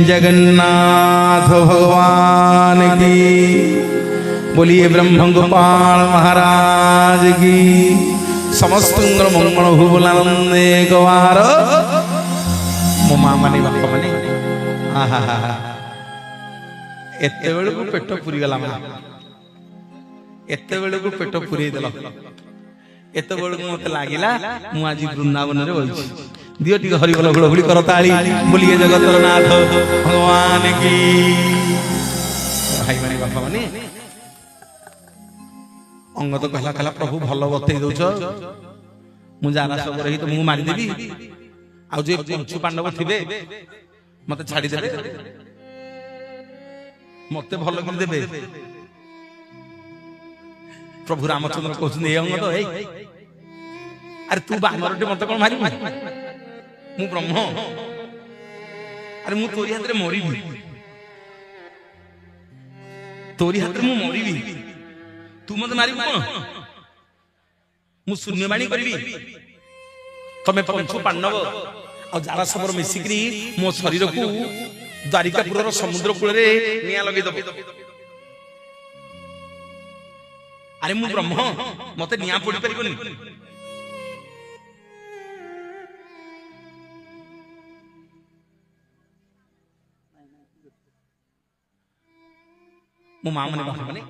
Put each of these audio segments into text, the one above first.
जगन्नाथ भगवान की बोलिए। ब्रह्म गोपाल महाराज की समस्त मंगल हो बोलानंद एक बार। मो माँ माने बापा माने एते बेल को पेट पुरी गला एते बेल को पेट पुरी देल एते बेल को मत लागिला मु आज वृंदावन रे बोलछी दियो टी हरि बोल घुड़घुड़ी कर ताली बोलिए जगतर नाथ भगवान की। भाई माने बापा माने अंग तो कहला कहला प्रभु भल बतई दउछ मु जारा सब रही तो मु मारी देबी आ जे पंचु पांडव थिबे मते छाड़ी देबे मते भल कर देबे। प्रभु रामचंद्र कहउछन ए अंग तो ए अरे तू बानरटे मते कोन मारी मु ब्रह्म अरे मु तोरी हाथ रे मरिबी तोरी हाथ रे मु मरिबी तू मते मारी कोन मु शून्यवाणी करबी तमे पंचु पांडव आ जारा सबर मिसिकरी मो शरीर को द्वारिकापुर समुद्र कूल रे निया लगे दबो। अरे मु ब्रह्म मते निया पड़ी परिबनी मो मां मने बापा मने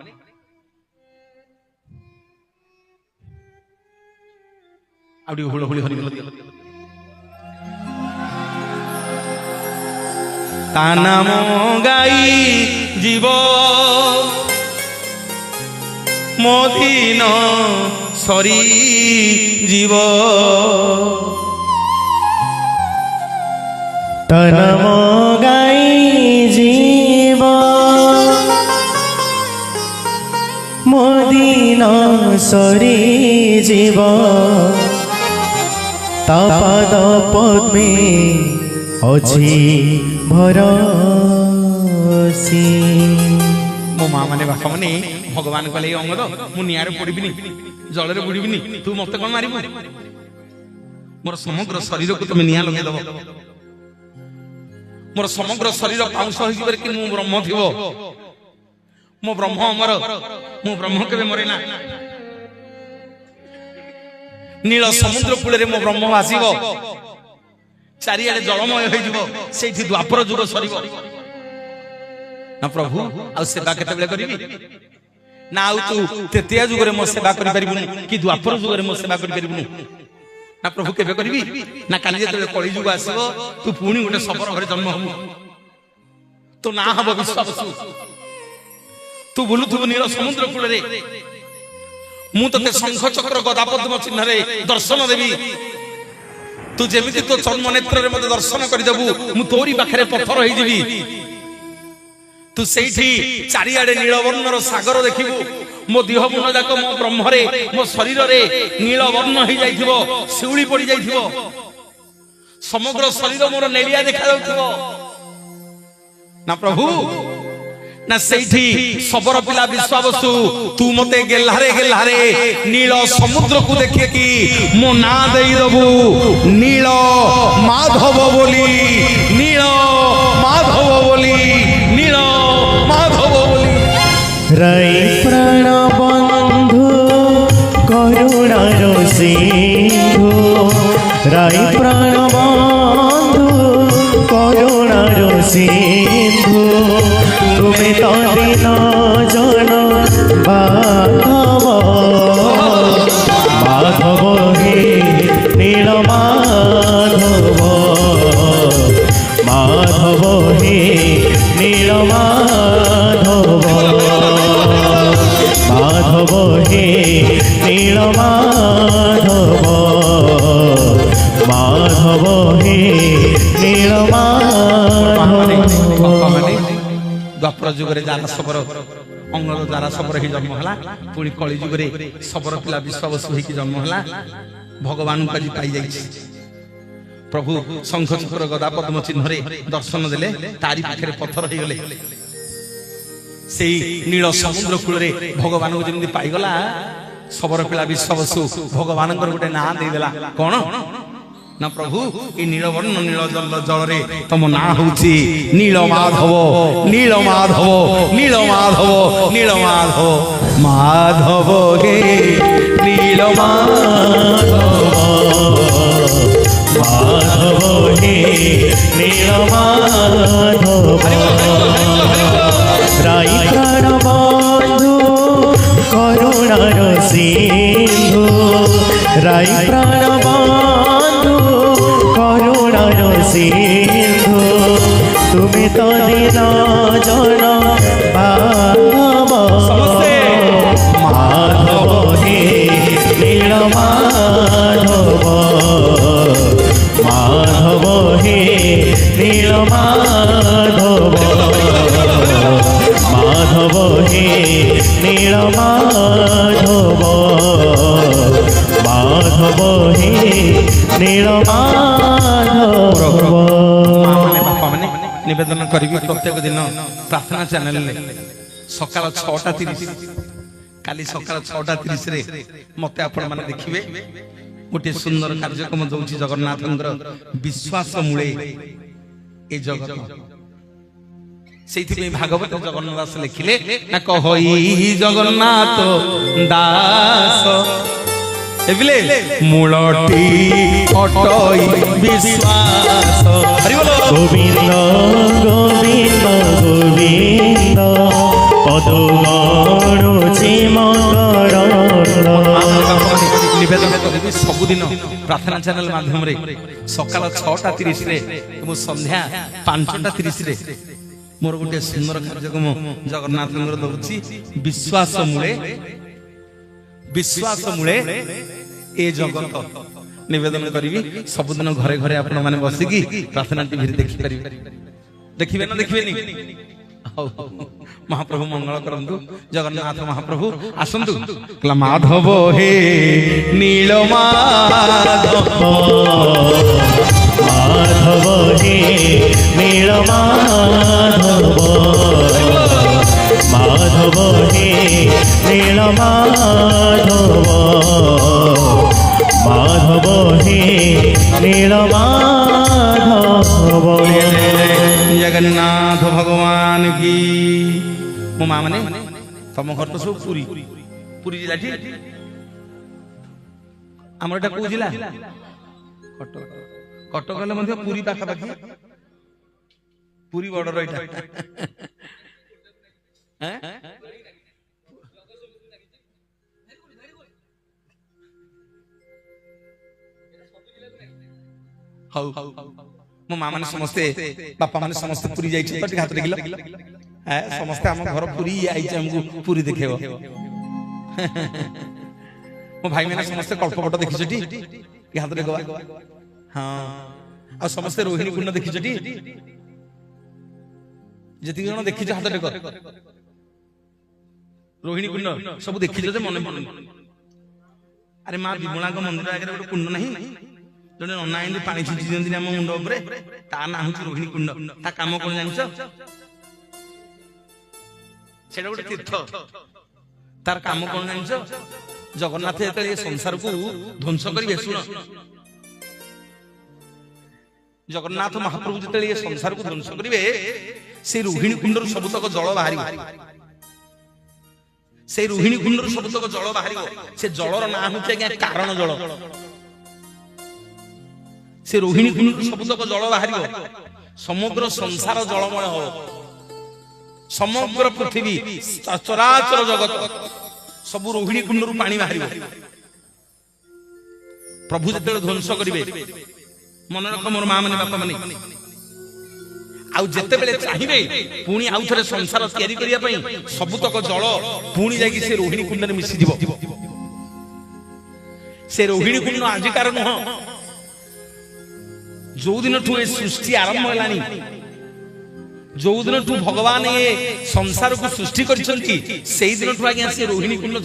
आउडी हुळ हुळी हरि बोल ता नाम गाई जीव मोदीन सरी जीव ता नाम गाई जीव मोदीन सरी जीव ता पाद पद्मे अछि भरसी। मो मां माने बापा माने भगवान कहले अंग तो मु नियारे पड़बिनी जल रे बुड़बिनी तू मते कोन मारिबु मोर समग्र शरीर को तुम निया लगे दबो मोर समग्र शरीर पाउस होई जिबर कि मु ब्रह्म थिबो मो ब्रह्म अमर मु ब्रह्म केबे मरे ना नील समुद्र कूल रे मो ब्रह्म आसीबो चारियाडे जलमय होई जिवो सेठी द्वापर जुग सरीबो ना प्रभु आ सेवा केते बेले करिबी ना आउ तू तेतिया जुग रे मो सेवा करि परिबुनी कि द्वापर जुग रे मो सेवा करि परिबुनी ना प्रभु केबे करिबी ना काली जेते कली जुग आसीबो तू पुणी गोटे सबर घरे जन्म हबु तो ना हबो विश्वासु तू बुलुथु नील समुद्र कूल रे मु तते शंख चक्र गदा पद्म चिन्ह रे दर्शन देबी तू जेमिति तो जन्म नेत्र रे मते दर्शन करि देबु मु तोरी पाखरे पत्थर होई जिवि तू सेठी चारियाडे नीलवर्णर सागर देखिबु मो देह मन जाक मो ब्रह्म रे मो शरीर रे नीलवर्ण होई जाइथिबो शिउली पड़ी जाइथिबो समग्र शरीर मोर नेलिया देखा जाउथिबो ना प्रभु ना सेठी सबर पिला विश्वावसु तू मते गेल्हारे नील समुद्र को देखे कि मो ना देई दबु नील माधव बोली नील माधव बोली नील माधव बोली। राई प्राण बंधु करुणार सिंधु राई प्राण बंधु करुणार सिंधु तुमे तो दिन जन माधव माधव हे नील माधव माधव हे नील माधव माधव हे नील माधव माधव हे नील द्वापर जुग रे जारा सबर अंगल जारा सबर ही जन्म हला पुणी कली जुग रे सबर पिला विश्वावसु ही जन्म हला भगवान का जी पाई जाई प्रभु शंख चक्र गदा पद्म चिन्ह रे दर्शन देले तारी पाखरे पत्थर हो गले सेई नील समुद्र कूल रे भगवान को जेमि पाई गला सबर पिला विश्वावसु भगवान गोटे ना दे देला कोन ना प्रभु ये नीलवर्ण नील जल रे तुम ना होची नीलमाधव नीलमाधव नीलमाधव नीलमाधव माधव हे नीलमाधव माधव हे नीलमाधव राई प्राण बंधु करुणार सिंधु राई प्राण बंधु करुणार सिंधु तुम्हें तो दिन जन माधव हे नीलमाधव माधव हे नीलमाधव माधव हे नीलमाधव माधव हे नीलमाधव निवेदन करी प्रत्येक दिन प्रार्थना चैनल सकाल 6:30 काली सकाल 6:30 रे मते आपण माने देखिबे गोटे सुंदर कार्यक्रम दउची जगन्नाथंकर विश्वास मूले ए जगत सेथि भागवत जगन्नाथ दास लिखिले ना कहई जगन्नाथ दास एबिले मूलटी अटई विश्वास हरि बोलो गोविंद गोविंद गोविंद पदुगणुचि मकर निवेदन करी सबुदिन प्रार्थना चैनल माध्यम रे सकाल 6:30 रे एवं संध्या 5:30 रे मोर गोटे सुंदर कार्यक्रम जगन्नाथ दउची विश्वास मूले ए जगत निवेदन करी सबुदिन घरे घरे आपण माने बसिकी प्रार्थना टीवी रे देखि परिबे देखिबे ना देखिबे नी महाप्रभु मंगल करंतु जगन्नाथ महाप्रभु आसंतु कला माधव हे नीलमाधव माधव हे नीलमाधव माधव हे नीलमाधव माधव हे नीलमाधव जगन्नाथ भगवान की मो माँ माने तम घर तो सब पुरी पुरी जिला ठीक आमर एटा को जिला कटक कटक गले मध्ये पुरी पाखा पाखी पुरी बॉर्डर एटा हैं हाउ मो माँ माने समस्ते बापा माने समस्ते पुरी जाई छ त हाथ देखिला ए समस्ते हम घर पुरी आई छ हमको पुरी देखेबो मो भाई माने समस्ते कल्पवट देखि छटी के हाथ देखबा हां आ समस्ते रोहिणी कुंड देखि छटी जति जण देखि छ हाथ देख रोहिणी कुंड सब देखि छ जे मन मन अरे मां विमला को मंदिर आगे गोटे कुंड नहीं जने नना आइले पानी छिंची दियंती हम मुंड उपरे ता ना हुची रोहिणी कुंड ता काम कोन जानिछ सेडा गोटे तीर्थ तार काम कोन जानिछ जगन्नाथ एते ए संसार को ध्वंस करिवे सुन जगन्नाथ महाप्रभु जते ए संसार को ध्वंस करिवे से रोहिणी कुंडर सबतक जल बाहरिबो से रोहिणी कुंडर सबतक जल बाहरिबो से जलर ना हुचे कारण जल से रोहिणी कुंड सबतक जल बाहर समग्र संसार जलमय हो समग्र पृथ्वी चराचर जगत सब रोहिणी कुंड पानी बाहर प्रभु जो ध्वंस करेंगे मन रख मोर माँ मैंने बापा मैंने आउ जिते बेले चाहिए पुणी आउ थे संसार तैयारी करने सबुतक जल पुणी जा रोहिणी कुंड में मिसी से रोहिणी कुंड आजिकार नुह जो दिन ठू सृष्टि आरंभ है जो दिन ठू भगवान ये संसार को सृष्टि कर दिन ठू आज्ञा से रोहिणी कुंड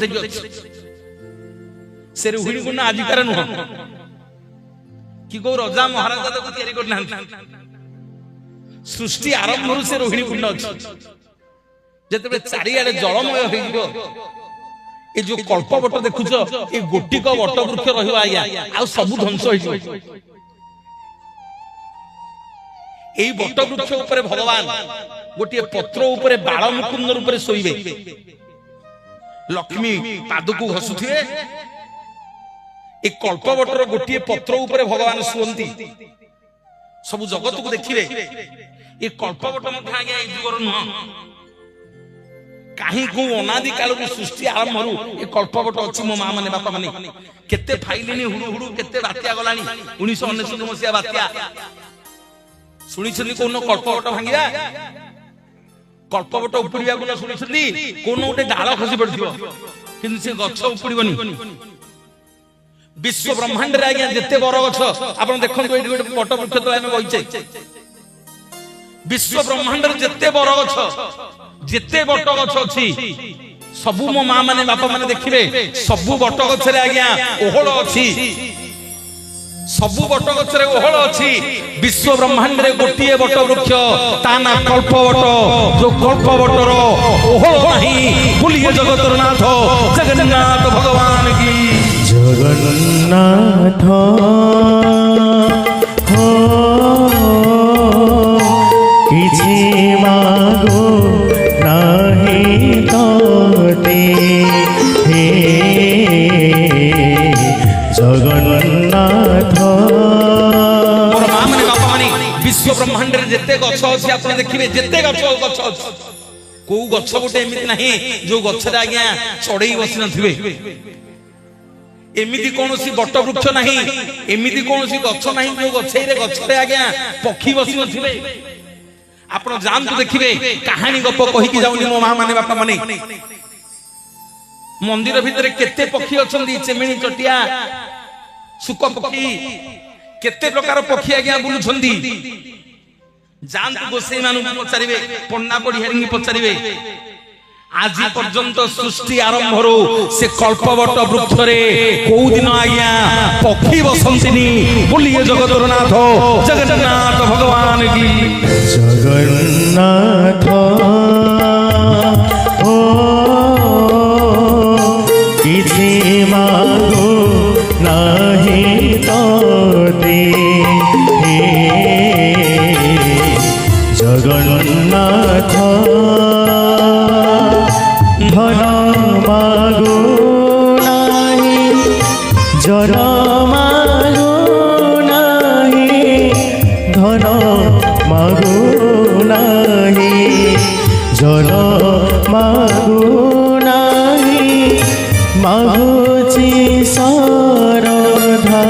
से रोहिणी कुंड आजिकार नुह कि को राजा महाराजा को तैयारी करना सृष्टि आरंभ से रोहिणी कुंड अच्छी जते चारिआडे जलमय हो ये जो कल्पवट देखुच ये गोटिक वट वृक्ष रहा आ सब ध्वंस हो এই বট বৃক্ষ উপরে ভগবান গোটিয়ে পত্র উপরে বাଳ মুকুন্দ রূপে শোইবে লক্ষ্মী পাদକୁ ঘଷୁଥିବେ এই কল্পবটর গোটিয়ে পত্র উপরে ভগবান শুଅନ୍ତି ସବୁ ଜଗତକୁ ଦେଖିବେ এই কল্পবট ମଧ୍ୟ ଆଜ୍ଞା এই ଯୁଗର ନୁହଁ କାହିଁ କୋଉ ଅନାଦି କାଳରୁ ସୃଷ୍ଟି ଆରମ୍ଭରୁ ଏ କଳ୍ପବଟ ଅଛି ମୋ ମା ମାନେ ବାପା ମାନେ କେତେ ଫାଇଲେଣି ହୁଡୁ ହୁଡୁ କେତେ ବାତ୍ୟା ଗଲାଣି 1999 ମସିହା ବାତ୍ୟା ଶୁଣିଛନ୍ତି କୋଉନ କଳ୍ପବଟ ଭାଙ୍ଗିବା କଳ୍ପବଟ ଉପୁଡିବାକୁ ନ ଶୁଣିଛନ୍ତି କୋଉନ ଗୋଟେ ଡାଳ ଖସି ପଡିଥିବ କିନ୍ତୁ ସେ ଗଛ ଉପୁଡିବନି ବିଶ୍ୱ ବ୍ରହ୍ମାଣ୍ଡରେ ଆଜ୍ଞା ଯେତେ ବର ଗଛ ଆପଣ ଦେଖନ୍ତୁ ଏଇଠି ଗୋଟେ ବଟ ବୃକ୍ଷ ତଳେ ଆମେ ବଇଛେ ବିଶ୍ୱ ବ୍ରହ୍ମାଣ୍ଡରେ ଯେତେ ବର ଗଛ ଯେତେ ବଟ ଗଛ ଅଛି ସବୁ ମୋ ମା ମାନେ ବାପା ମାନେ ଦେଖିବେ ସବୁ ବଟ ଗଛରେ ଆଜ୍ଞା ଓହଳ ଅଛି ସବୁ ବଟ ଗଛରେ ଓହଳ ଅଛି ବିଶ୍ୱ ବ୍ରହ୍ମାଣ୍ଡରେ ଗୋଟିଏ ବଟ ବୃକ୍ଷ ତା ନା କଳ୍ପବଟ ଯୋଉ କଳ୍ପବଟର ଓହଳ ନାହିଁ ବୁଲିଏ ଜଗତର ନାଥ ଜଗନ୍ନାଥ ଭଗବାନ କି ଜଗନ୍ନାଥ ହୋ କିଛି ମାଗୁ ନାହିଁ ତୋତେ ହେ ଜଗନ୍ନାଥ ମୋର ମା ମାନେ ବାପା ମାନେ ବିଶ୍ୱ ବ୍ରହ୍ମାଣ୍ଡରେ ଯେତେ ଗଛ ଅଛି ଆପଣ ଦେଖିବେ ଯେତେ ଗଛ ଅଛି କୋଉ ଗଛ ଗୋଟେ ଏମିତି ନାହିଁ ଯୋଉ ଗଛରେ ଆଜ୍ଞା ଚଢେଇ ବସି ନଥିବେ ଏମିତି କୌଣସି ବଟ ବୃକ୍ଷ ନାହିଁ ଏମିତି କୌଣସି ଗଛ ନାହିଁ ଯୋଉ ଗଛରେ ଆଜ୍ଞା ପକ୍ଷୀ ବସି ନଥିବେ ଆପଣ ଯାଆନ୍ତୁ ଦେଖିବେ କାହାଣୀ ଗପ କହିକି ଯାଉନି ମୋ ମା ମାନେ ବାପା ମାନେ ମନ୍ଦିର ଭିତରେ କେତେ ପକ୍ଷୀ ଅଛନ୍ତି ଚେମିଣି ଚଟିଆ ଶୁକ ପକ୍ଷୀ କେତେ ପ୍ରକାର ପକ୍ଷୀ ଆଜ୍ଞା ବୁଲୁଛନ୍ତି ଯାଆନ୍ତୁ ଗୋସାଇ ମାନଙ୍କୁ ପଚାରିବେ ପଣ୍ଡା ପଢିହାରୀଙ୍କୁ ପଚାରିବେ ଆଜି ପର୍ଯ୍ୟନ୍ତ ସୃଷ୍ଟି ଆରମ୍ଭରୁ ସେ କଳ୍ପବଟ ବୃକ୍ଷରେ କୋଉ ଦିନ ଆଜ୍ଞା ପକ୍ଷୀ ବସନ୍ତିନି ବୁଲିଏ ଜଗତର ନାଥ ଜଗନ୍ନାଥ ଭଗବାନ କି ଜଗନ୍ନାଥ ଓ କିଛି ମାଗୁ ନାହିଁ ତୋତେ ହେ ଜଗନ୍ନାଥ ধন মাগো নাহি জন মাগো নাহি ধন মাগো নাহি জন মাগো নাহি মাগুচি সরধা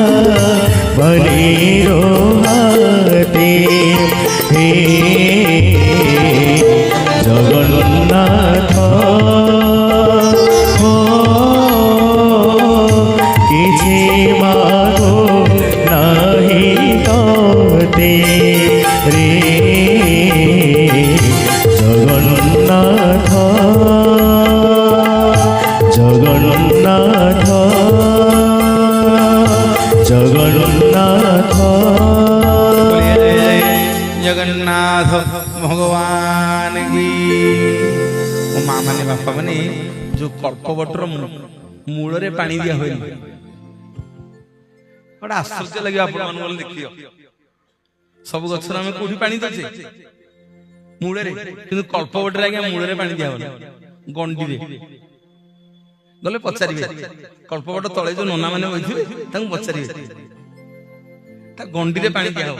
বলিরো হাতে হে জগন্নাথ କିଛି ମାଗୁ ନାହିଁ ତୋତେ ରେ ଜଗନ୍ନାଥ ଜଗନ୍ନାଥ ଜଗନ୍ନାଥ ଜଗନ୍ନାଥ ଭଗବାନ କି ମୋ ମା ମାନେ ବାପା ମାନେ ଯୋଉ କଳ୍ପବଟର ମୂଳରେ ପାଣି ଦିଆ ହୁଏନି ଗୋଟେ ଆଶ୍ଚର୍ଯ୍ୟ ଲାଗିବ ଆପଣ ମାନଙ୍କୁ ଦେଖିବ ସବୁ ଗଛରେ ଆମେ କୋଉଠି ପାଣି ଦଉଛେ ମୂଳରେ କିନ୍ତୁ କଳ୍ପବଟରେ ଆଜ୍ଞା ମୂଳରେ ପାଣି ଦିଆ ହବନି ଗଣ୍ଡିରେ ଗଲେ ପଚାରିବେ କଳ୍ପବଟ ତଳେ ଯୋଉ ନନା ମାନେ ବସିଥିବେ ତାଙ୍କୁ ପଚାରିବେ ତା ଗଣ୍ଡିରେ ପାଣି ଦିଆ ହବ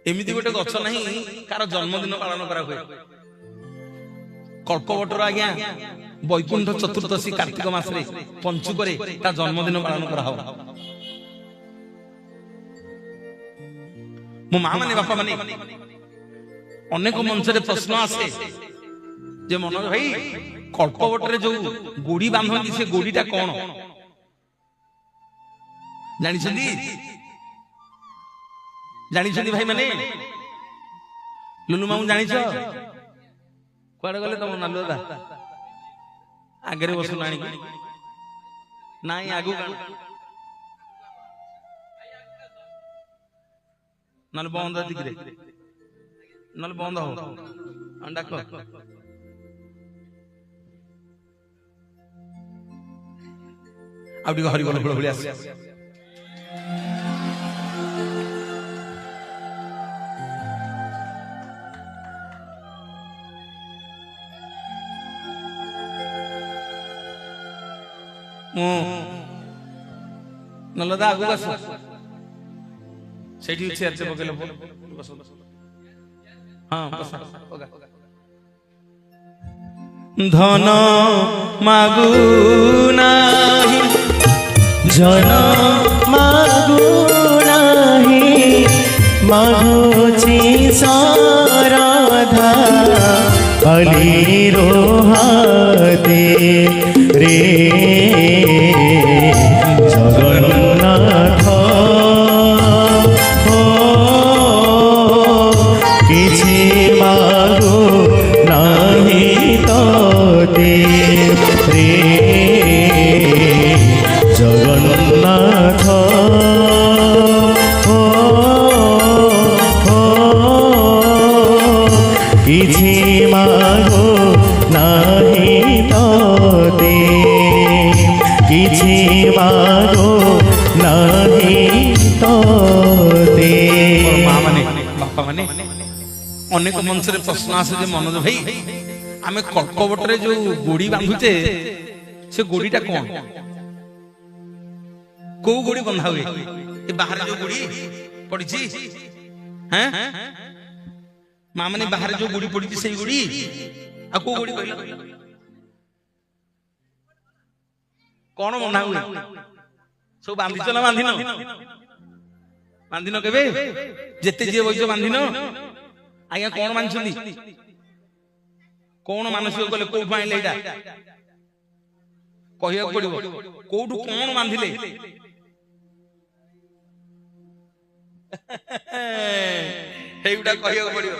ଏମିତି ଗୋଟେ ଗଛ ନାହିଁ କାର ଜନ୍ମଦିନ ପାଳନ କରା ହୁଏ କଳ୍ପବଟର ଆଜ୍ଞା ବୈକୁଣ୍ଠ ଚତୁର୍ଦ୍ଦଶୀ କାର୍ତ୍ତିକ ମାସରେ ପଞ୍ଚୁକରେ ତା ଜନ୍ମଦିନ ପାଳନ କରା ହବ ମୋ ମା ମାନେ ବାପା ମାନେ ଅନେକ ମଞ୍ଚରେ ପ୍ରଶ୍ନ ଆସେ ଯେ ମନୋଜ ଭାଇ କଳ୍ପବଟରେ ଯୋଉ ଗୋଡି ବାନ୍ଧନ୍ତି ସେ ଗୋଡିଟା କଣ ଜାଣିଛନ୍ତି ଜାଣିଛନ୍ତି ଭାଇ ମାନେ ଲୁଲୁ ମାମୁ ଜାଣିଛ କୁଆଡେ ଗଲେ ତମ ନାଲୁ ଦାଦା ଆଗରେ ବସୁ ଆଣିକି ନାଇଁ ଆଗକୁ ନହେଲେ ବନ୍ଦ ଦିଗରେ ନହେଲେ ବନ୍ଦ ହବ ଡାକ ଆଉ ଟିକେ ହରିବୋଲ ଭଳି ଆସ ମୁଁ ନଲଦା ଆଗକୁ ଆସ ସେଇଠି ଚେୟାର ଟେ ପକେଇଲ ହଁ ଧନ ମାଗୁ ନାହିଁ ଜନ ମାଗୁ ନାହିଁ ମାଗୁଛି ସାରଧା ଅଲିର ହାତେ ରେ ଜଗନ୍ନାଥ କିଛି ମାଗୁ ନାହିଁ ତତେ ରେ ଜଗନ୍ନାଥ କିଛି ମାଗୁ ନାହିଁ ତତେ କିଛି ମାଗୁ ନାହିଁ ତତେ ମା ମାନେ ବାପା ମାନେ ଅନେକ ମଞ୍ଚରେ ପ୍ରଶ୍ନ ଆସେ ଯେ ମନୋଜ ଭାଇ ଆମେ କଳ୍ପବଟରେ ଯୋଉ ଗୋଡି ବାନ୍ଧୁଛେ ସେ ଗୋଡିଟା କଣ କୋଉ ଗୋଡି ବନ୍ଧା ହୁଏ ଏ ବାହାରେ ଯୋଉ ଗୋଡି ପଡିଛି ହଁ ମା ମାନେ ବାହାରେ ଯୋଉ ଗୋଡି ପଡିଛି ସେଇ ଗୋଡି ଆଉ କୋଉ ଗୋଡି କହିଲ କଣ ବନ୍ଧା ହୁଏ ସବୁ ବାନ୍ଧିଛ ନା ବାନ୍ଧିନ ବାନ୍ଧିନ କେବେ ଯେତେ ଯିଏ ବଇଛ ବାନ୍ଧିନ ଆଜ୍ଞା କଣ ବାନ୍ଧିଛନ୍ତି କଣ ମାନସିକ କଲେ କୋଉଠୁ ଆଣିଲେ ଏଇଟା କହିବାକୁ ପଡିବ କୋଉଠୁ କଣ ବାନ୍ଧିଲେ ସେଇଗୁଟା କହିବାକୁ ପଡିବ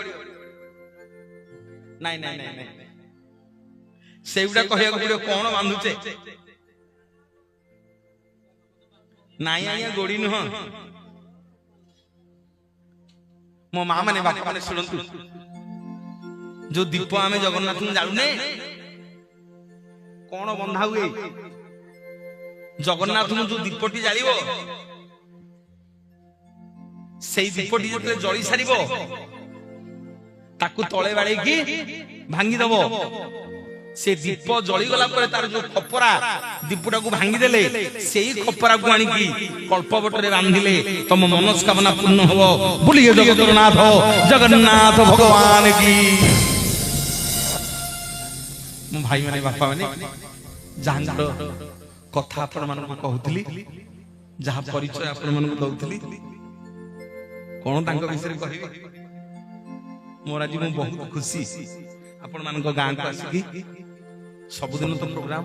ନାଇଁ ନାଇଁ ନାଇଁ ନାଇଁ ସେଇଗୁଟା କହିବାକୁ ପଡିବ କଣ ବାନ୍ଧୁଛେ ନାଇଁ ଆଜ୍ଞା ଗୋଡି ନୁହଁ ମୋ ମା ମାନେ ବାପା ମାନେ ଶୁଣନ୍ତୁ ଯୋଉ ଦୀପ ଆମେ ଜଗନ୍ନାଥଙ୍କୁ ଜାଳୁନେ କଣ ବନ୍ଧା ହୁଏ ଜଗନ୍ନାଥଙ୍କୁ ଯୋଉ ଦୀପଟି ଜାଳିବ ସେଇ ଦୀପଟି ଯେତେବେଳେ ଜଳି ସାରିବ ତାକୁ ତଳେ ବାଡେଇକି ଭାଙ୍ଗିଦବ ସେ ଦୀପ ଜଳିଗଲା ପରେ ତାର ଯୋଉ ଖପରା ଦୀପଟାକୁ ଭାଙ୍ଗିଦେଲେ ସେଇ ଖପରାକୁ ଆଣିକି କଳ୍ପବଟରେ ବାନ୍ଧିଲେ ତମ ମନସ୍କାମନା ପୂର୍ଣ୍ଣ ହବ ବୋଲିଏ ଜଗନ୍ନାଥ ଜଗନ୍ନାଥ ଭଗବାନ କି ମୋ ଭାଇ ମାନେ ବାପା ମାନେ ଯାହାର କଥା ଆପଣ ମାନଙ୍କୁ କହୁଥିଲି ଯାହା ପରିଚୟ ଆପଣ ମାନଙ୍କୁ ଦଉଥିଲି କଣ ତାଙ୍କ ବିଷୟରେ କହିବି ମୋର ଆଜି ମୁଁ ବହୁତ ଖୁସି ଆପଣ ମାନଙ୍କ ଗାଁକୁ ଆସିକି ସବୁଦିନ ତ ପ୍ରୋଗ୍ରାମ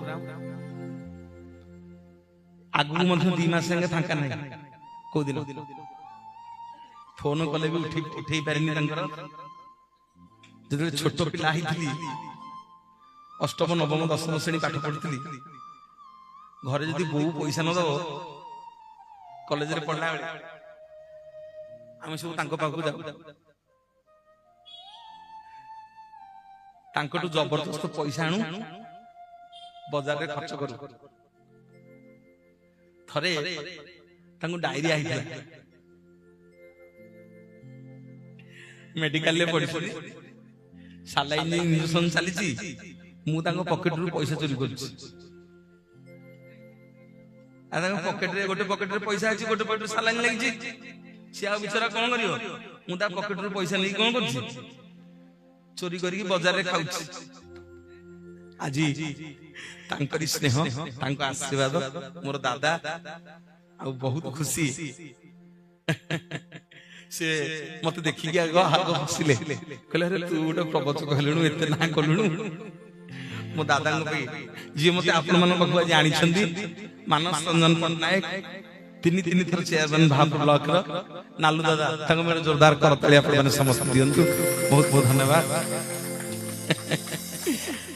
ଆଗକୁ ମଧ୍ୟ 2 ମାସ ସାଙ୍ଗେ ଫାଙ୍କା ନାହିଁ କୋଉ ଦିନ ଫୋନ କଲେ ବି ଉଠେଇ ପାରିନି ତାଙ୍କର ଯେତେବେଳେ ଛୋଟ ପିଲା ହେଇଥିଲି ଅଷ୍ଟମ ନବମ ଦଶମ ଶ୍ରେଣୀ ପାଠ ପଢୁଥିଲି ଘରେ ଯଦି ବୋଉ ପଇସା ନ ଦବ କଲେଜରେ ପଢିଲା ବେଳେ ଆମେ ସବୁ ତାଙ୍କ ପାଖକୁ ଯାଉ ତାଙ୍କଠୁ ଜବରଦସ୍ତ ପଇସା ଆଣୁ ବଜାରରେ ଖର୍ଚ୍ଚ କରୁ ଥରେ ତାଙ୍କୁ ଡାଇରିଆ ହେଇଥିଲା ମେଡିକାଲରେ ପଡିଛନ୍ତି ସାଲାଇନ ଇଞ୍ଜେକ୍ସନ ଚାଲିଛି ମୁଁ ତାଙ୍କ ପକେଟରୁ ପଇସା ଚୋରି କରୁଛି ଆଉ ତାଙ୍କ ପକେଟରେ ଗୋଟେ ପକେଟରେ ପଇସା ଅଛି ଗୋଟେ ପକେଟରେ ସାଲାଇନ ଲାଗିଛି ସିଏ ଆଉ ବିଚରା କଣ କରିବ ମୁଁ ତା ପକେଟରୁ ପଇସା ନେଇକି କଣ କରୁଛି ଚୋରି କରିକି ବଜାରରେ ଖାଉଛି ଆଜି ତାଙ୍କରି ସ୍ନେହ ତାଙ୍କ ଆଶୀର୍ବାଦ ମୋର ଦାଦା ଆଉ ବହୁତ ଖୁସି ସେ ମତେ ଦେଖିକି ଆଗ ହସିଲେ କହିଲେ ଆରେ ତୁ ଗୋଟେ ପ୍ରବଚକ ହେଲୁଣୁ ଏତେ ନା କଲୁଣୁ ମୋ ଦାଦାଙ୍କ ପାଇଁ ଯିଏ ମତେ ଆପଣ ମାନଙ୍କ ପାଖକୁ ଆଜି ଆଣିଛନ୍ତି ମାନସ ରଞ୍ଜନ ପଟ୍ଟନାୟକ 3 ଥର ଚେୟାରମ୍ୟାନ ଭାବ ବ୍ଲକର ନାଲୁ ଦାଦା ତାଙ୍କ ಮೇಲೆ ଜୋରଦାର କରତାଳି ଆପଣ ମାନେ ସମସ୍ତେ ଦିଅନ୍ତୁ ବହୁତ ବହୁତ ଧନ୍ୟବାଦ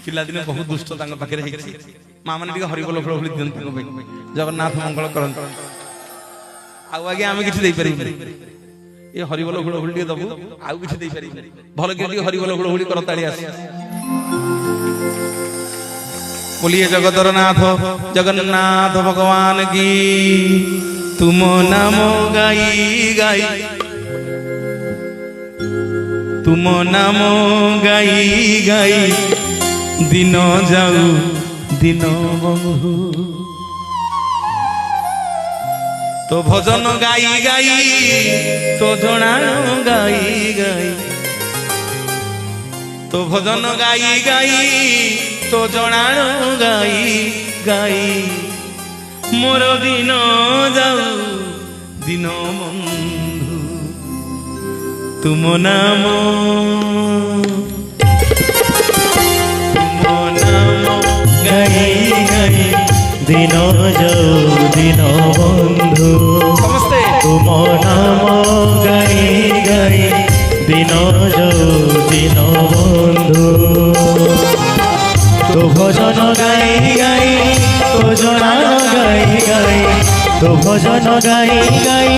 ପିଲାଦିନେ ବହୁତ ଦୁଷ୍ଟ ତାଙ୍କ ପାଖରେ ହେଇଛି ମା ମାନେ ଟିକେ ହରିବୋଲ ଫୁଳ ଦିଅନ୍ତୁ ତାଙ୍କ ପାଇଁ ଜଗନ୍ନାଥ ମଙ୍ଗଳ କରନ୍ତୁ ଆଉ ଆଜ୍ଞା ଆମେ କିଛି ଦେଇପାରିବୁନି ଏ ହରିବୋଲ ଫୁଳ ଟିକେ ଦବୁ ଆଉ କିଛି ଦେଇପାରିବୁନି ଭଲ କି ଟିକେ ହରିବୋଲ ଫୁଳ କରତାଳି ଆସେ बोलिए जगतर नाथ जगन्नाथ भगवान की तुम नाम गाई गाई तुम नाम गाई गाई दिन जाऊ दिन बहु तो भजन गाई गाई तो जणाण गाई गाई तो भजन गाई गाई तो जणाण गाई गाई मोर दिन जाऊ दिन बंधु तुम नाम গাই গাই দিন যাও দিন বন্ধু समस्ते তুম নাম গাই গাই দিন যাও দিন বন্ধু তো ভজন গাই গাই তো জনান গাই গাই তো ভজন গাই গাই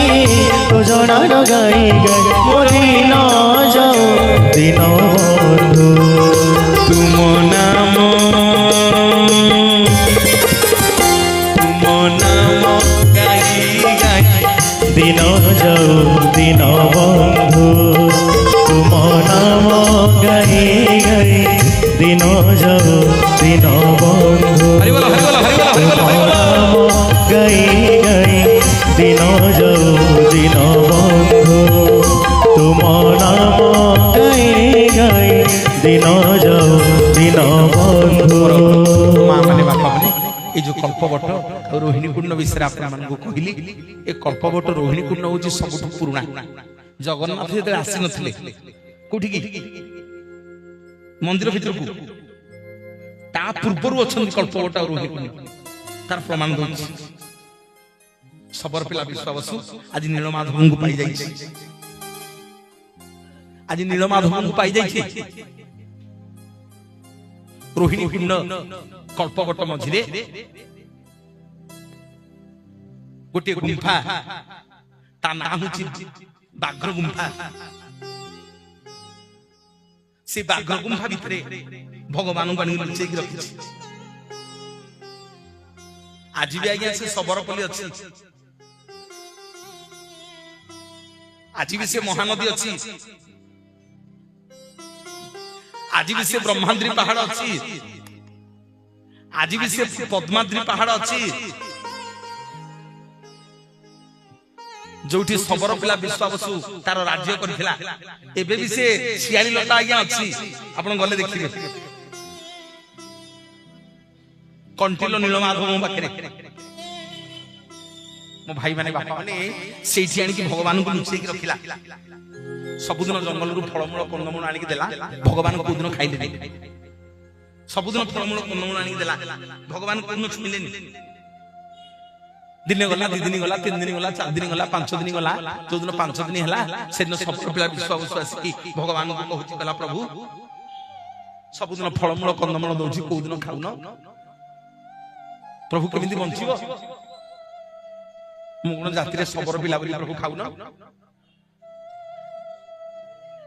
তো জনান গাই গাই মরি ন যাও দিন বন্ধু तुम नाम गाई गाई দিন যাও দিন বন্ধু তুম নাম গাই গাই দিন যাও দিন বন্ধু हरि बोलो हरि बोलो हरि बोलो हरि बोलो हरि बोलो নাম গাই গাই দিন যাও দিন বন্ধু তুম নাম গাই গাই দিন যাও দিন বন্ধু माँ माने बापा माने ये जो कल्पवट रोहिणी कुंड विषय आप कहली ये कल्पवट रोहिणी कुंड हूँ सब पुराणा जगन्नाथ जो आसी नथिले कोठी की मंदिर भीतर को ता पूर्वरु अछन कल्पवट और रोहिणी कुंड तार प्रमाण दउछि सबर पिला विश्वासु आज नीलमाधव को पाई जाई आज नीलमाधव को पाई जाई रोहिणी कुंड कल्पवट मझिरे गोटे गुंफा ता ना होछि बाघ्र गुंफा से बाघ्र गुंफा भितरे भगवान को लुचेक रखी आज भी आज्ञा से सबरपल्ली अच्छी आज भी से महानदी अच्छी आज भी से ब्रह्माद्री पहाड़ अच्छी आज भी से पद्माद्री पहाड़ अच्छी जोठी सबर पिला विश्वासु तार राज्य करथिला एबे भी से छियाली लता आज्ञा अच्छी आपण गले देखिबे कंटिलो नीलमाधव मो पाखरे मो भाई माने बापा माने सेठी आनी की भगवान को लुचेक रखिला सबुदिन जंगल रु फळमूल कंदमूल आनी की देला भगवान को दिन खाइले नहीं सबुदिन फळमूल कंदमूल आनी की देला भगवान को दिन छुइलेनी दिन गला 2 दिन गला 3 दिन गला 4 दिन गला 5 दिन गला जो दिन 5 दिन हला से दिन सब पिला विश्वास आसी भगवान को कहूची कला प्रभु सबुदिन फळमूल कंदमूल दउची को दिन खाउन प्रभु केमिति बंचिबो मुगुण जाति रे सबर पिला बोली प्रभु खाउन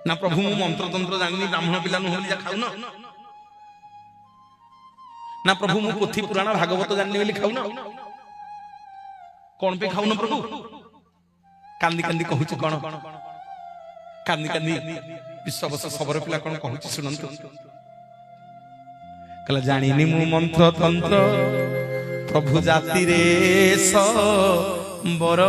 ना प्रभु मु मंत्र तंत्र जानि ब्राह्मण पिला नु होली जा खाउन ना प्रभु मु पोथी पुराण भागवत जानि बोली खाउन कौन पे खाउन प्रभु कांदी कांदी कहूची कोन कांदी कांदी विश्वास सबर पिला कोन कहूची सुनंतु कला जानिनी मु मंत्र तंत्र प्रभु जाति रे बर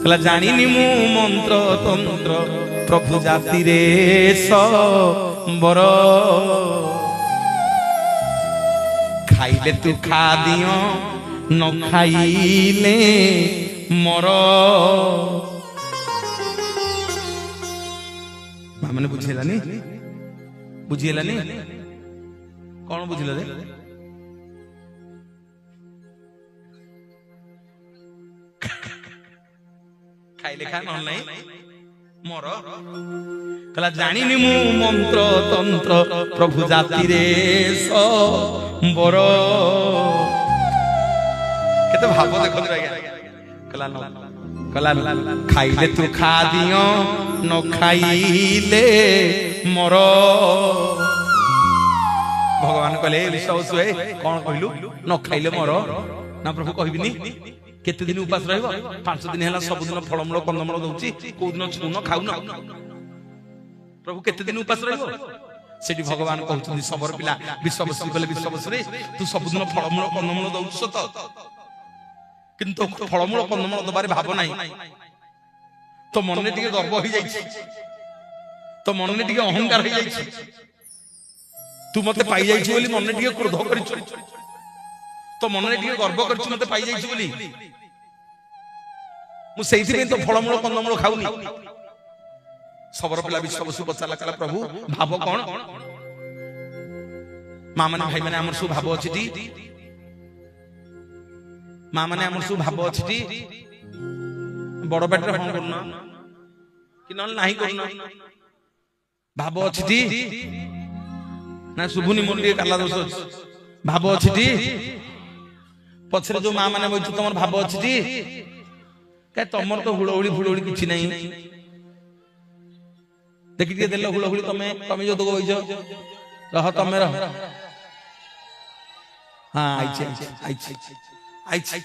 कला जानिनी मु मंत्र तंत्र प्रभु जाति रे बर खाइले तू खा दियो न खाइले मर माने बुझेलानी बुझेलानी कौन बुझिल रे खाइले खा न नहीं मोर कला जानिनी मु मंत्र तंत्र प्रभु जाति रे बर केते भाव देखो आज्ञा कला न कला खाइले तू खा दियो न खाइले मोर भगवान कहले विश्वास हुए कौन कहलु न खाइले मोर ना प्रभु कहबिनी केते दिन उपास रहबो 5 दिन हला सब दिन फळमूल कंदमूल दउची को दिन छुन खाउन प्रभु केते दिन उपास रहबो सेठी भगवान कहउछन्ती सबर पिला विश्ववसु कले विश्ववसुरे तू सबदिन फळमूळ कंदमूळ दउछ सत किंतु फळमूळ कंदमूळ दबारे भाव नाही तो मनने टिके गर्व होई जाइछि तो मनने टिके अहंकार होई जाइछि तू मते पाई जाइछि बोली मनने टिके क्रोध करिछु तो मनने टिके गर्व करिछु मते पाई जाइछि बोली मु सेइथि पे तो फळमूळ कंदमूळ खाउनी सबर पिला विश्ववसु पचारला कला प्रभु भाव कोन मां माने भाई माने हमर सु भाव अछि टी मां माने हमर सु भाव अछि टी बड़ पेटर हम करना कि न नाही करना भाव अछि टी ना सुभुनी मुंडी काला दोष भाव अछि टी पछरे जो मां माने बइछु तमर भाव अछि टी के तमर तो हुळहुळी फुळहुळी किछि नाही देखि के देलो हुळहुळी तमे जो दगो होइजो रह तमे रह हां आइछि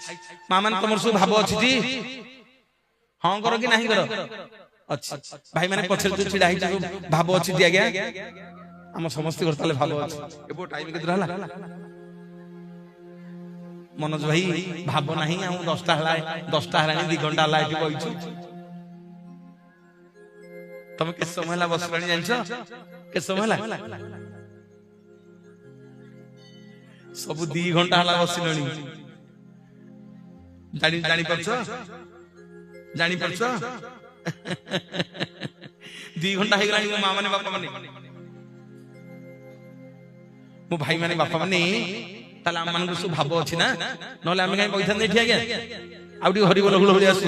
मां माने तमर सु भाव अछि टी हां करो कि नाही करो अच्छा भाई माने पछरे जो छिडा हिच भाव अछि दिया गया हम समस्त करताले भाव अछि एबो टाइम के रहला मनोज भाई भाव नाही हम 10टा हला 2 घंटा हला एठी बइछु तमे के समय ला बसलणी जानछो के समय ला सब 2 घंटा हला बसलणी जानी परछो जानी परछो 2 घंटा हे गलानी मो मां माने बापा माने मो भाई माने बापा माने ताला हम मानक सु भाव अछि ना नले हम काई पैसा नै ठिया गया आउडी हरि बोल हुळ हुळ आसु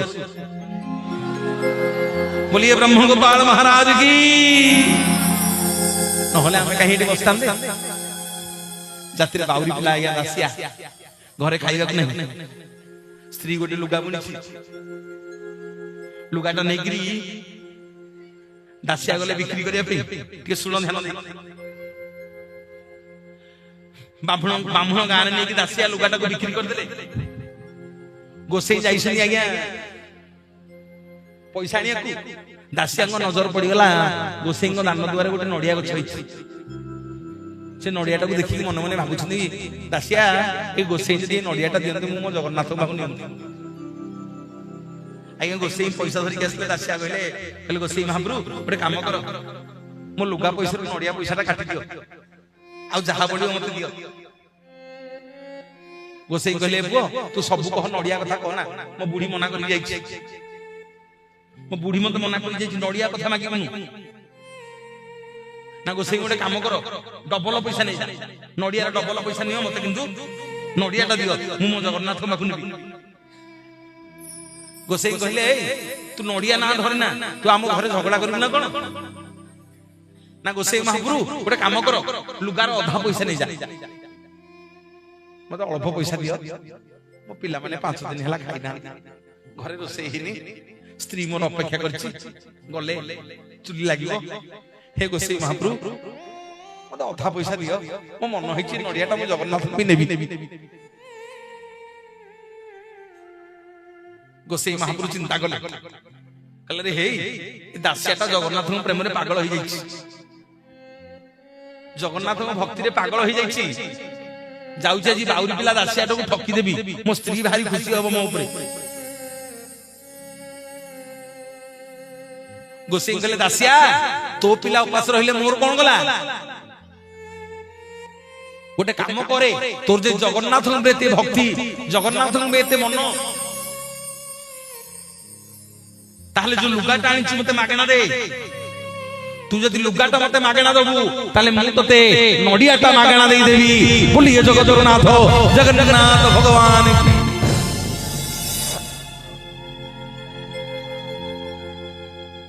बोलिए ब्रह्म गोपाल महाराज की नहले हम काई हेटी बसताम दे जात्रे बाउरी पिला गया दासिया घरे खाइबा नै स्त्री गोटे लुगा बुनिछि लुगाटा नेगिरी दासिया गले बिक्री करिया पे के सुण ध्यान दे बामण गाने नहीं कि दासिया लुगाटा को बिक्री कर देले गोसेई जाइसनी आज्ञा पैसा आनिया को दासिया को नजर पड़ी गला गोसेई को दान द्वारा गोटे नडिया गछ होइछि से नडियाटा को देखि मन मन भाबुछनी दासिया ए गोसेई जदी नडियाटा दियंते मु मो जगन्नाथ बाबू नियंते आज्ञा गोसेई पैसा धरि के आसले दासिया कहले गोसेई महाप्रभु गोटे काम कर मो लुगा पैसा नडिया पैसाटा काटि दियो आ जहा बडियो मते दियो गोसेई कहले पुओ तू सब कह नडिया कथा कहना मो बुढी मना कर जाई मो बुढी मते मना कर जाई नडिया कथा मागी मनु ना गोसेई गोटे काम कर डबल पैसा नै नडिया डबल पैसा नियो मते किंतु नडियाटा दियो मु मो जगन्नाथ माखु निबी गोसेई कहले तू नडिया ना धरे ना तू हम घरे झगड़ा करबी ना कोन ना गोसेई महाप्रभु गोटे काम कर लुगार अधा पैसा नै जा मते अल्प पैसा दियो मो पिला माने 5 दिन हला खाइ ना घरे रोसेई हिनी स्त्री मोर अपेक्षा करछि गले चुली लागिवो हे गोसेई महाप्रभु मते अधा पैसा दियो मो मन होइछि नडियाटा मो जगन्नाथ भी नेबी गोसेई महाप्रभु चिंता कले कहले रे हे दासियाटा जगन्नाथ प्रेम रे पागल होई जाइछि जगन्नाथ भक्ति रे पागल होई जाइछि जाउछि जी बाउरी पिला दासियाटा को ठकी देबी मो स्त्री भारी खुशी होबो मो ऊपर गोसेई कहले दासिया तो पिला उपास रहिले मोर कोन गला गोटे काम करे तोर जे जगन्नाथ रे ते भक्ति जगन्नाथ रे ते मन ताहले जो लुगाटा आनिछि मते मागेना दे तू जदि लुगाटा मते मागेना दबु ताले मु तते नडियाटा मागेना देई देबी बोलिए जगन्नाथ जगन्नाथ भगवान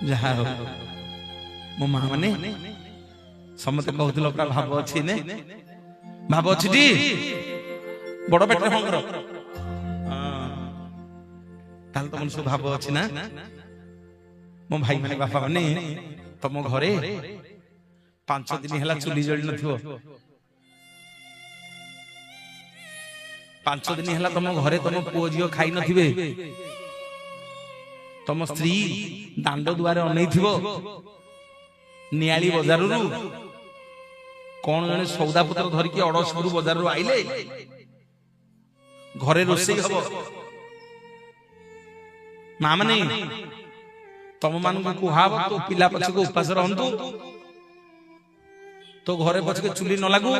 जहा मो मां माने समते कहउतलो प्रा भाव अछि ने भाव अछि दी बड़ पेटर हंगर ताल तो मन सु भाव अछि ना मो भाई माने बापा माने तम घरे 5 दिन हला चुली जळी नथिवो 5 दिन हला तम घरे तम पुओ जियो खाई नथिबे तम स्त्री दांड दुआरे अनै थिवो नियाली बजाररू कौन जने सौदापत्र धरिकी अड़सपुर बजार रू आइले घरे रोषेई हम ना माने तुम मान कुहाब तो पिला पछ को उपास रहतु तो घरे पछके चुली न लागू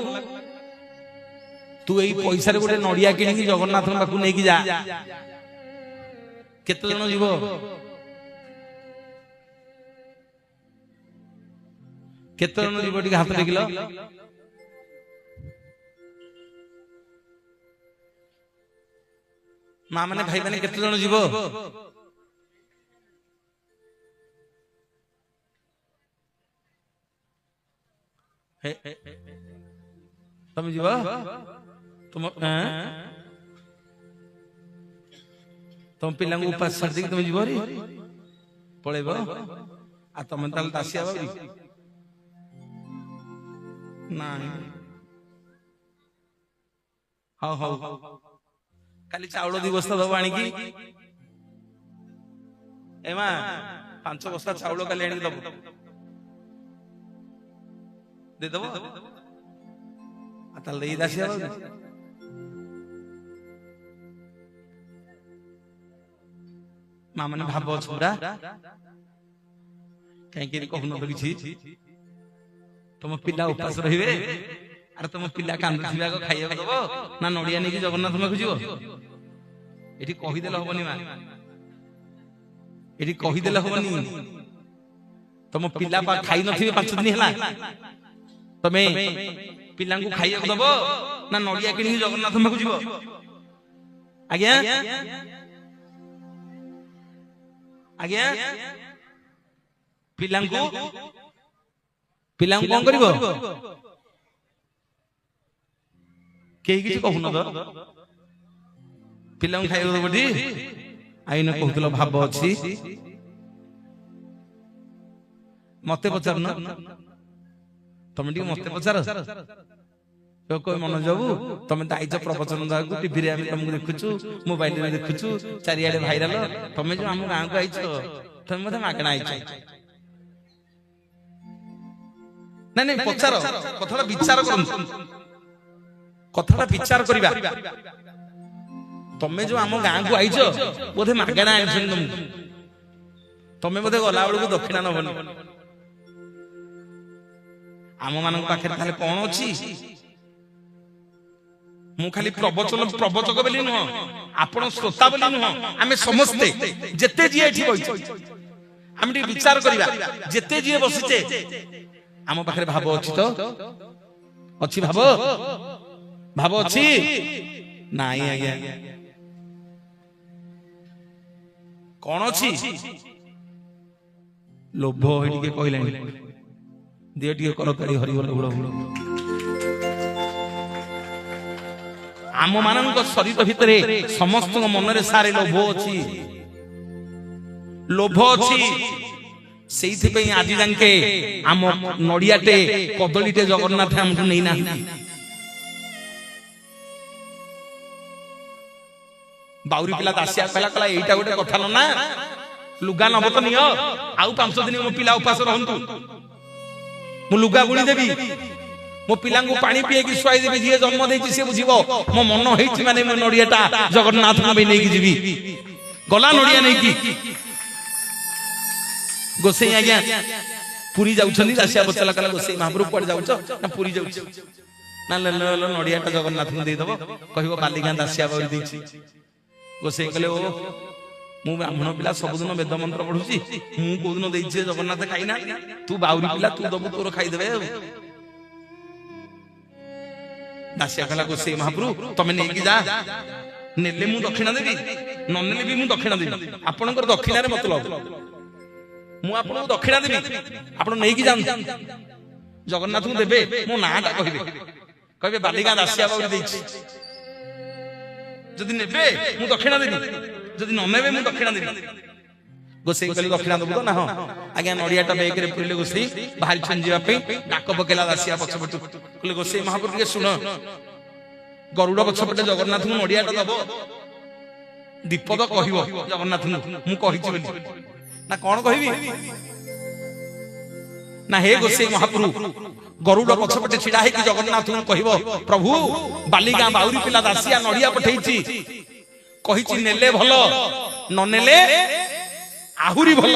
तू यही पैसा रे गोटे नड़िया किणी जगन्नाथ पाखु नहीं जा केते जन जीव केते जन जीव टी हाथ देखिल माँ माने भाई माने केते जन जीव तुम जीव तुम तुम पिला उपास छाड़ दी तुम जीव पलैब आ तुम दासिया बाबी ना हाँ हाँ खाली चाउल 2 बस्ता दब आणिकी एमा 5 बस्ता चाउल खाली आनी दब दे दब आताल दे दासिया बाबू माँ माने भाव छुरा कहीं कहून तो किसी तुम पिला उपास रहिबे अरे तुम पिला कांदुथिबा को खाइबा दब ना नड़िया नहीं जगन्नाथ में खोजिबो एठी कहि देला होबनी मा एठी कहि देला होबनी तुम पिला पा खाइ नथिबे 5 दिन हला तमे पिला को खाइबा दब ना नड़िया किनी जगन्नाथ में खोजिबो आज्ञा आज्ञा पिला को कौन करिबो केही किछि कहू न तो पिला खाइबो दबटी आईन कहतलो भाव अछि मते पचार न तुम टी मते पचार तो कोई मन जाबू तुम दाइच प्रवचन दागु टीवी रे हम तुमको देखुछु मोबाइल रे देखुछु चारियाडे भाइराल तुम जो हम गांव को आइछ तुम मते मागणा आइछ नहीं नहीं पचार कथाटा विचार करंतु कथाटा विचार करिबा तमे जो आम गांव को आइछ बोधे मागणा आइछ तमे बोधे गला बेलू दक्षिणा नबनी आम मान पाखे ताले कौन अछि मु खाली प्रवचक बोली नुह आपण श्रोता बोली नुह आमे समस्ते जेते जी एठी बइछ हम टी विचार करिबा जेते जी बसिचे आम पाखे भाव अछि तो अछि भाव अछि नाही आज्ञा कौन अछि लोभ हेडी के कहलानी दे टी करताड़ी हरिबल हुड़ हुड़ आम मानक शरीर भितर समस्त मन रे सारे लोभ अच्छी से आज जाके आम नड़ियाटे कदलीटे जगन्नाथ आमको नहीं ना बाउरी पिला दासिया कहला कहला एटा गोटे कथा ना लुगा नब तो नियो आउ 5 दिन मो पिला उपास रहंतु मु लुगा गुणी देबी मो पिला को पानी पिए की सुआई देबी जे जन्म देछि से बुझिबो मो मन हेछि माने मो नड़ियाटा जगन्नाथ में नै की जीवी गला नड़िया नै की गोसई आज्ञा पुरी जाउछनी दासिया बचला कला गोसई महाप्रभु पड़ जाउछ ना पुरी जाउछ ना नड़ियाटा जगन्नाथ में दे दबो कहिबो बालिका दासिया बाउरी देछि गोसई कहले ओ मु ब्राह्मण पिला सबुदिन वेद मंत्र पढुची मु कोदिन देछि जगन्नाथ खाइना तू बाउरी पिला तू दबु तोर खाइ देबे दासिया कहला गोसई महाप्रभु तमे नै की जा नेले मु दक्षिणा देबी न नेले भी मु दक्षिणा देबी आपनकर दक्षिणा रे मतलब मु आपन दक्षिणा देबी आपन नै की जान जगन्नाथ को देबे मो नाटा कहिबे कहबे बालिका दासिया बाउरी देछि जदि नेबे मु दक्षिणा देबी जदि न नेबे मु दक्षिणा देबी गोसई कहले दक्षिणा दबु तो ना हो आज्ञा नड़ियाटा बेग रे पुरले गोसई बाहर छन जीवा पे डाक पकेला दासिया पछपटु कहले गोसई महाप्रभु के सुन गरुड़ पछपटे जगन्नाथ को नड़ियाटा दबो दीपद कहिबो जगन्नाथ मु कहिछि बोली ना कोन कहिबी ना हे गोसई महाप्रभु ଗରୁଡ଼ ପଛପଟେ ଛିଡ଼ା ହେଇକି ଜଗନ୍ନାଥଙ୍କୁ କହିବ ପ୍ରଭୁ ବାଲିଗାଁ ବାଉରୀ ପିଲା ଦାସିଆ ନଡ଼ିଆ ପଠେଇଛି କହିଛି ନେଲେ ଭଲ ନ ନେଲେ ଆହୁରି ଭଲ